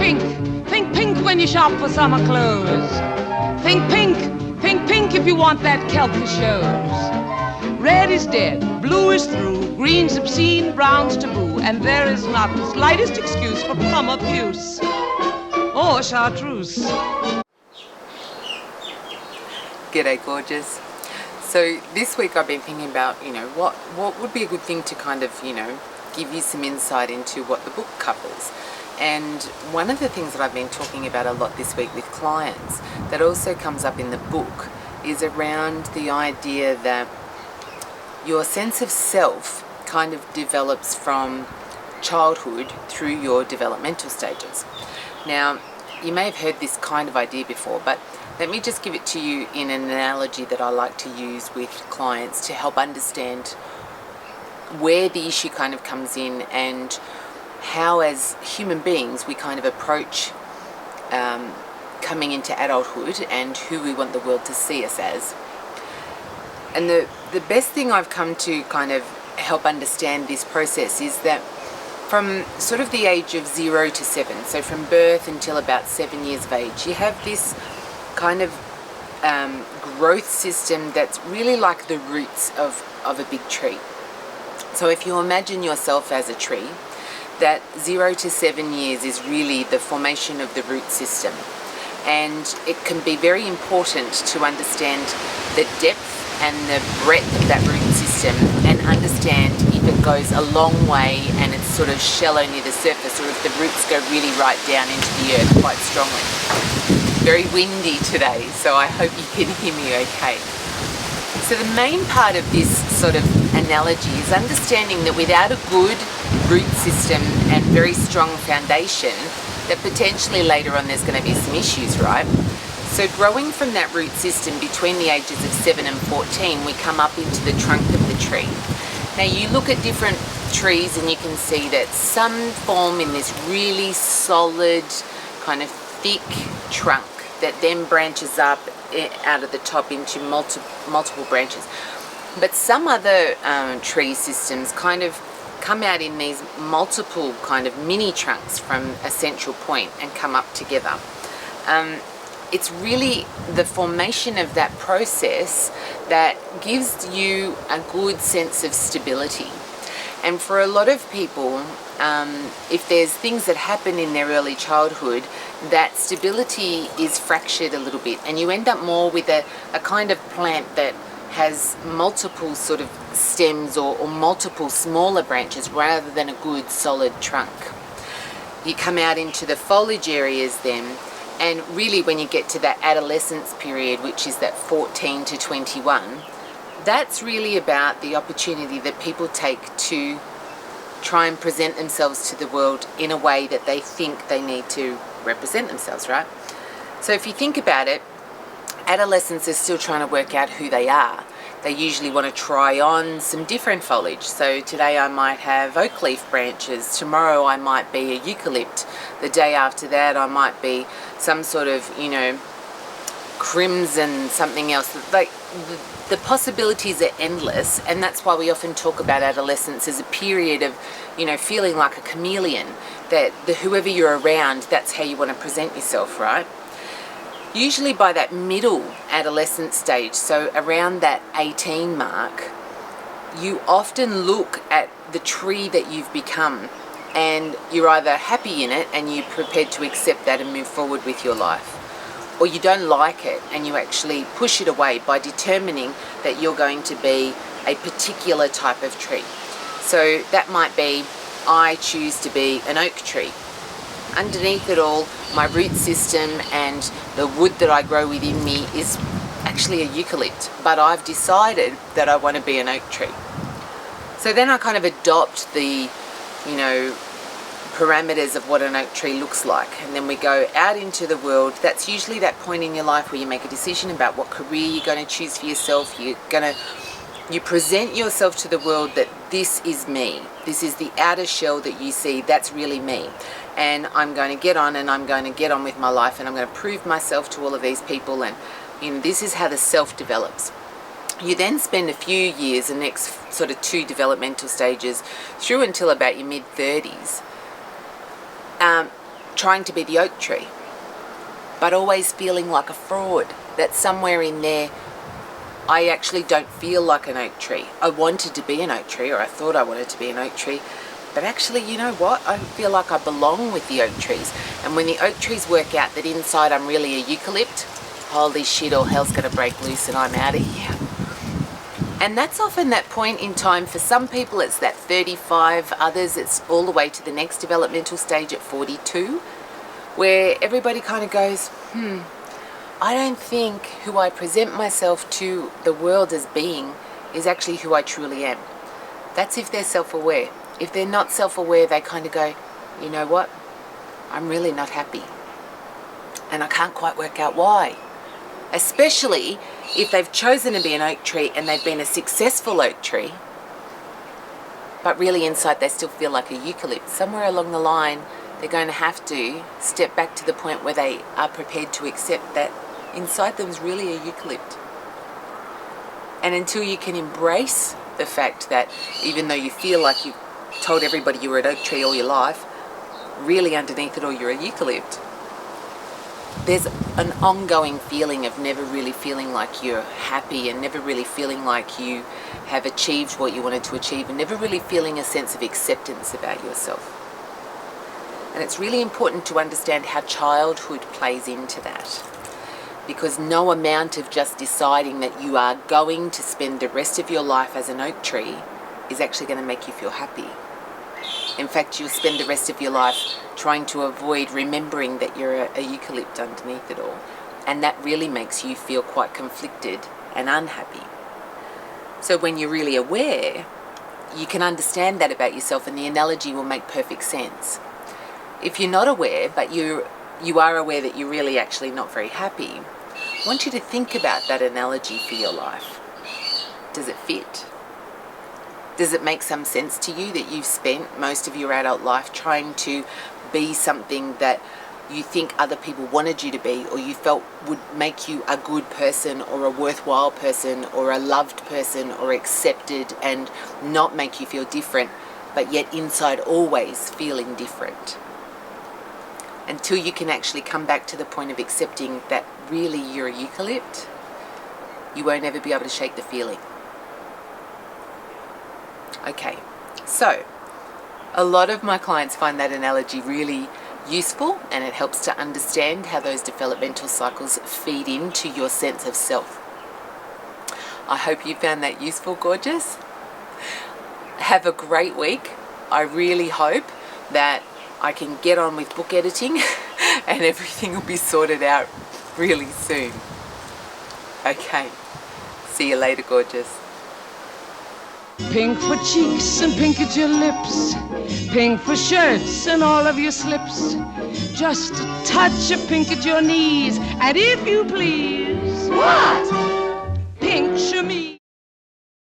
pink. Think pink when you shop for summer clothes. Think pink. Think pink if you want that kelp that shows. Red is dead, blue is through, green's obscene, brown's taboo, and there is not the slightest excuse for plum abuse or chartreuse. G'day gorgeous. So this week I've been thinking about, what would be a good thing to kind of, give you some insight into what the book covers. And one of the things that I've been talking about a lot this week with clients that also comes up in the book is around the idea that your sense of self kind of develops from childhood through your developmental stages. Now, you may have heard this kind of idea before, but let me just give it to you in an analogy that I like to use with clients to help understand where the issue kind of comes in and how as human beings we kind of approach coming into adulthood and who we want the world to see us as. And the best thing I've come to kind of help understand this process is that from sort of the age of 0 to 7, so from birth until about 7 years of age, you have this kind of growth system that's really like the roots of a big tree. So if you imagine yourself as a tree, that 0 to 7 years is really the formation of the root system. And it can be very important to understand the depth and the breadth of that root system and understand if it goes a long way and it's sort of shallow near the surface, or if the roots go really right down into the earth quite strongly. Very windy today, so I hope you can hear me okay. So the main part of this sort of analogy is understanding that without a good root system and very strong foundation, that potentially later on there's going to be some issues, right? So growing from that root system between the ages of 7 and 14, we come up into the trunk of the tree. Now you look at different trees and you can see that some form in this really solid, kind of thick trunk that then branches up out of the top into multiple branches. But some other tree systems kind of come out in these multiple kind of mini trunks from a central point and come up together. It's really the formation of that process that gives you a good sense of stability. And for a lot of people, if there's things that happen in their early childhood, that stability is fractured a little bit, and you end up more with a kind of plant that has multiple sort of stems or multiple smaller branches rather than a good solid trunk. You come out into the foliage areas then, and really when you get to that adolescence period, which is that 14 to 21, that's really about the opportunity that people take to try and present themselves to the world in a way that they think they need to represent themselves, right? So if you think about it, adolescents are still trying to work out who they are. They usually want to try on some different foliage. So today I might have oak leaf branches, tomorrow I might be a eucalypt, the day after that I might be some sort of, crimson something else. Like the possibilities are endless, and that's why we often talk about adolescence as a period of, feeling like a chameleon, that whoever you're around, that's how you want to present yourself, right? Usually by that middle adolescent stage, so around that 18 mark, you often look at the tree that you've become and you're either happy in it and you're prepared to accept that and move forward with your life, or you don't like it and you actually push it away by determining that you're going to be a particular type of tree. So that might be, I choose to be an oak tree. Underneath it all, my root system and the wood that I grow within me is actually a eucalypt, but I've decided that I want to be an oak tree. So then I kind of adopt the, parameters of what an oak tree looks like, and then we go out into the world. That's usually that point in your life where you make a decision about what career you're going to choose for yourself. You present yourself to the world that this is me. This is the outer shell that you see. That's really me. And I'm going to get on with my life, and I'm going to prove myself to all of these people, and this is how the self develops. You then spend a few years, the next sort of 2 developmental stages, through until about your mid-30s, trying to be the oak tree, but always feeling like a fraud, that somewhere in there I actually don't feel like an oak tree. I wanted to be an oak tree, or I thought I wanted to be an oak tree, but actually, you know what? I feel like I belong with the oak trees. And when the oak trees work out that inside I'm really a eucalypt, holy shit, all hell's gonna break loose and I'm out of here. And that's often that point in time. For some people it's that 35, others it's all the way to the next developmental stage at 42, where everybody kind of goes, I don't think who I present myself to the world as being is actually who I truly am. That's if they're self-aware. If they're not self-aware, they kind of go, you know what? I'm really not happy. And I can't quite work out why. Especially if they've chosen to be an oak tree and they've been a successful oak tree, but really inside they still feel like a eucalypt. Somewhere along the line, they're going to have to step back to the point where they are prepared to accept that inside them is really a eucalypt. And until you can embrace the fact that even though you feel like you've told everybody you were an oak tree all your life, really underneath it all you're a eucalypt, there's an ongoing feeling of never really feeling like you're happy, and never really feeling like you have achieved what you wanted to achieve, and never really feeling a sense of acceptance about yourself. And it's really important to understand how childhood plays into that, because no amount of just deciding that you are going to spend the rest of your life as an oak tree is actually going to make you feel happy. In fact, you'll spend the rest of your life trying to avoid remembering that you're a eucalypt underneath it all. And that really makes you feel quite conflicted and unhappy. So when you're really aware, you can understand that about yourself, and the analogy will make perfect sense. If you're not aware, but you are aware that you're really actually not very happy, I want you to think about that analogy for your life. Does it fit? Does it make some sense to you that you've spent most of your adult life trying to be something that you think other people wanted you to be, or you felt would make you a good person or a worthwhile person or a loved person or accepted, and not make you feel different, but yet inside always feeling different? Until you can actually come back to the point of accepting that really you're a eucalypt, you won't ever be able to shake the feeling. Okay, so a lot of my clients find that analogy really useful, and it helps to understand how those developmental cycles feed into your sense of self. I hope you found that useful, gorgeous. Have a great week. I really hope that I can get on with book editing and everything will be sorted out really soon. Okay, see you later, gorgeous. Pink for cheeks and pink at your lips, pink for shirts and all of your slips, just a touch of pink at your knees, and if you please, what? Pink chemise.